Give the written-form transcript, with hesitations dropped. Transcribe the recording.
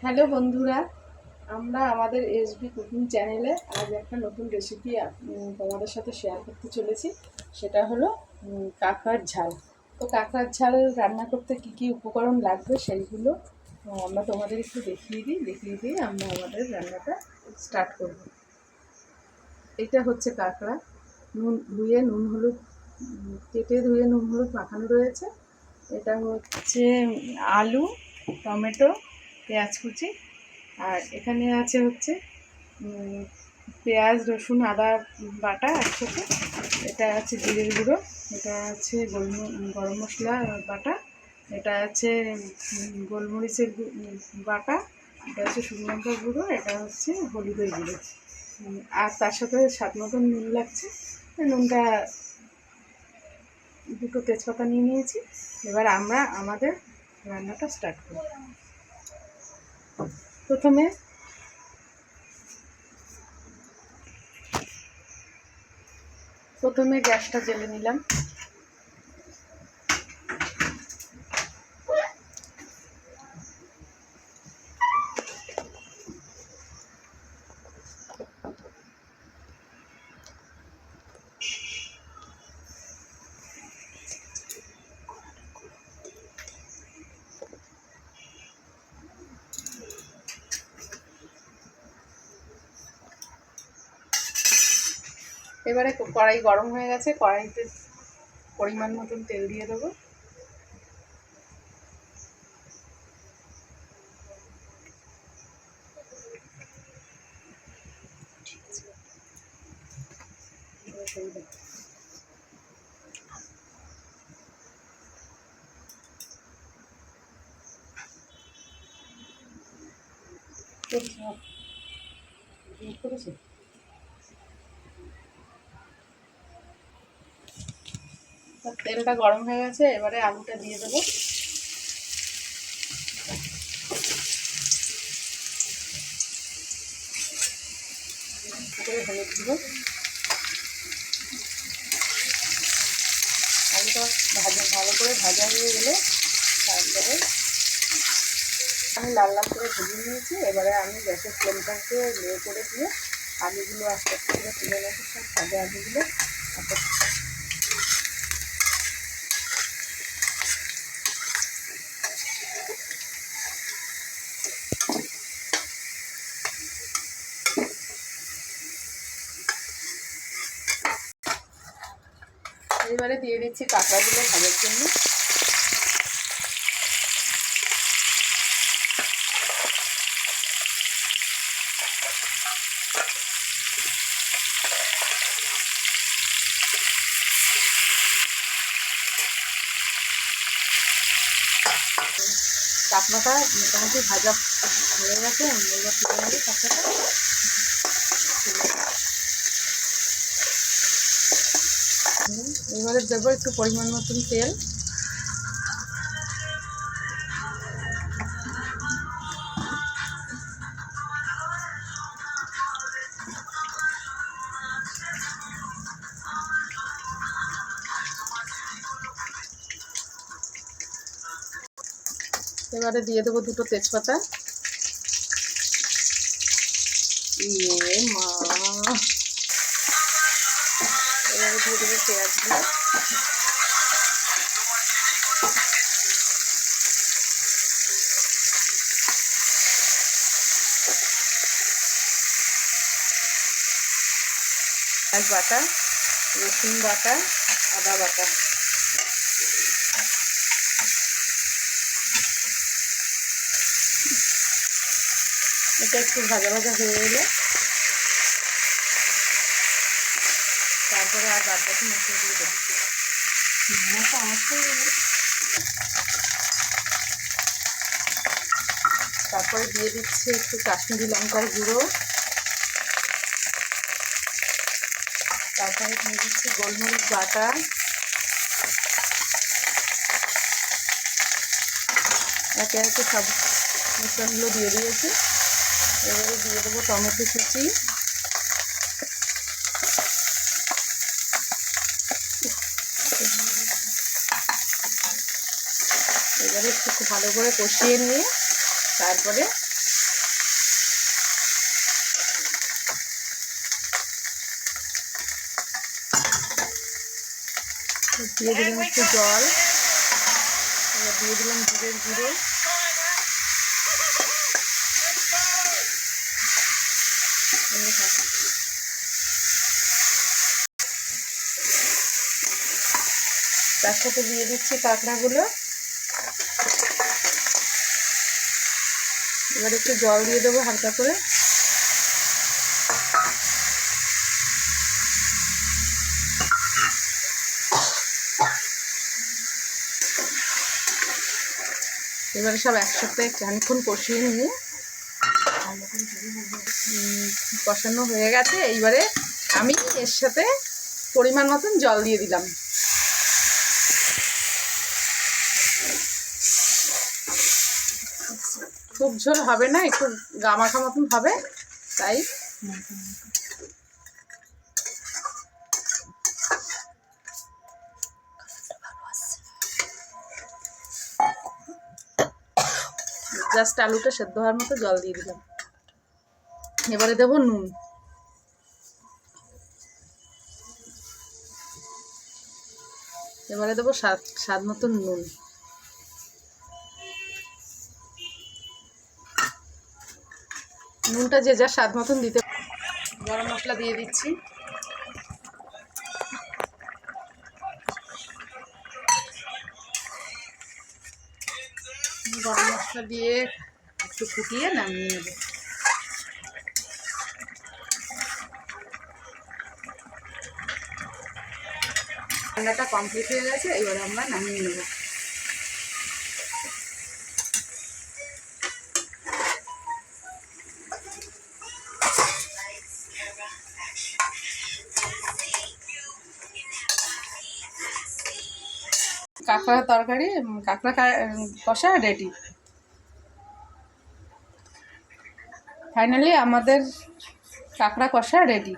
Hello বন্ধুরা, আমরা আমাদের এসবি কুকিং চ্যানেলে আজ একটা নতুন রেসিপি তোমাদের সাথে শেয়ার করতে চলেছি। সেটা হলো কাঁকড়ার ঝাল। তো কাঁকড়ার ঝাল রান্না করতে কী কী উপকরণ লাগবে সেইগুলো আমরা তোমাদের একটু দেখিয়ে দিয়ে আমরা আমাদের রান্নাটা স্টার্ট করব। এটা হচ্ছে কাঁকড়া, নুন হলুদ কেটে ধুয়ে নুন হলুদ মাখানো রয়েছে। এটা হচ্ছে আলু, টমেটো, পেঁয়াজ কুচি, আর এখানে আছে হচ্ছে পেঁয়াজ, রসুন, আদা বাটা একসাথে। এটা আছে জিরের গুঁড়ো, এটা আছে গরম মশলা বাটা, এটা আছে গোলমরিচের বাটা, এটা হচ্ছে শুকনো লঙ্কার গুঁড়ো, এটা হচ্ছে হলুদের গুঁড়ো। আর তার সাথে স্বাদ মতন নুন লাগছে। নুনটা দুটো তেজপাতা নিয়েছি। এবার আমরা আমাদের রান্নাটা স্টার্ট করি। প্রথমে গ্যাসটা জ্বেলে নিলাম। এবারে কড়াই গরম হয়ে গেছে, কড়াইতে পরিমাণ মতন তেল দিয়ে দেবো। তেলটা গরম হয়ে গেছে, এবারে আলুটা দিয়ে দেবো। হলুদ দেবো। আলুটা ভালো করে ভাজা হয়ে গেলে তারপরে আমি লাল লাল করে ভেজে নিয়েছি। এবারে আমি গ্যাসের ফ্লেমটাকে লো করে দিয়ে আলুগুলো আস্তে আস্তে করে তুলে নেবো, সব ভাজা আলুগুলো। এবারে দিয়ে দিচ্ছি কাঁকড়াগুলো ভাজার জন্য। কাঁকড়াটা মোটামুটি ভাজা হয়ে গেছে, এবার তুলে নেবো কাঁকড়াটা। এবারে দেবো একটু পরিমাণ মতন তেল। এবারে দিয়ে দেবো দুটো তেজপাতা। মা, এবারে দিয়ে দেবো পেঁয়াজগুলো। পেঁয়াজ বাটা, রসুন বাটা, আদা বাটা। এটা একটু ভাজা ভাজা হয়ে গেলে তারপরে আর বাদ বাকি মশলাগুলো দেবো। তারপরে দিয়ে দিচ্ছি একটু কাশ্মীরি লঙ্কার গুঁড়ো, তারপরে দিয়ে দিচ্ছি গোলমরিচ বাটা, একে একে সব মশলাগুলো দিয়ে দিয়েছি। এবারে দিয়ে দেবো টমেটো কুচি, এবারে একটু ভালো করে কষিয়ে নিয়ে তারপরে দিয়ে দিলাম একটু জল, এবার দিয়ে দিলাম জিরের গুঁড়ো, তার সাথে দিয়ে দিচ্ছি কাঁকড়াগুলো। এবার একটু জল দিয়ে দেবো হালকা করে। এবারে সব একসাথে খানিকক্ষণ কষিয়ে নিয়ে কষানো হয়ে গেছে। এইবারে আমি এর সাথে পরিমাণ মতন জল দিয়ে দিলাম। খুব ঝোল হবে না, একটু গামাখা মতন হবে, তাই জাস্ট আলুটা সেদ্ধ হওয়ার মতো জল দিয়ে দিলাম। এবারে দেবো নুন, এবারে দেবো স্বাদ মতন নুন। নুনটা যে যা স্বাদ মতন দিতে। গরম মশলা দিয়ে দিচ্ছি, গরম মশলা দিয়ে একটু ফুটিয়ে নামিয়ে নেব। রান্নাটা কমপ্লিট হয়ে গেছে, এবার আমরা নামিয়ে নেব। কাঁকড়া তরকারি, কাঁকড়া কষা রেডি। ফাইনালি আমাদের কাঁকড়া কষা রেডি।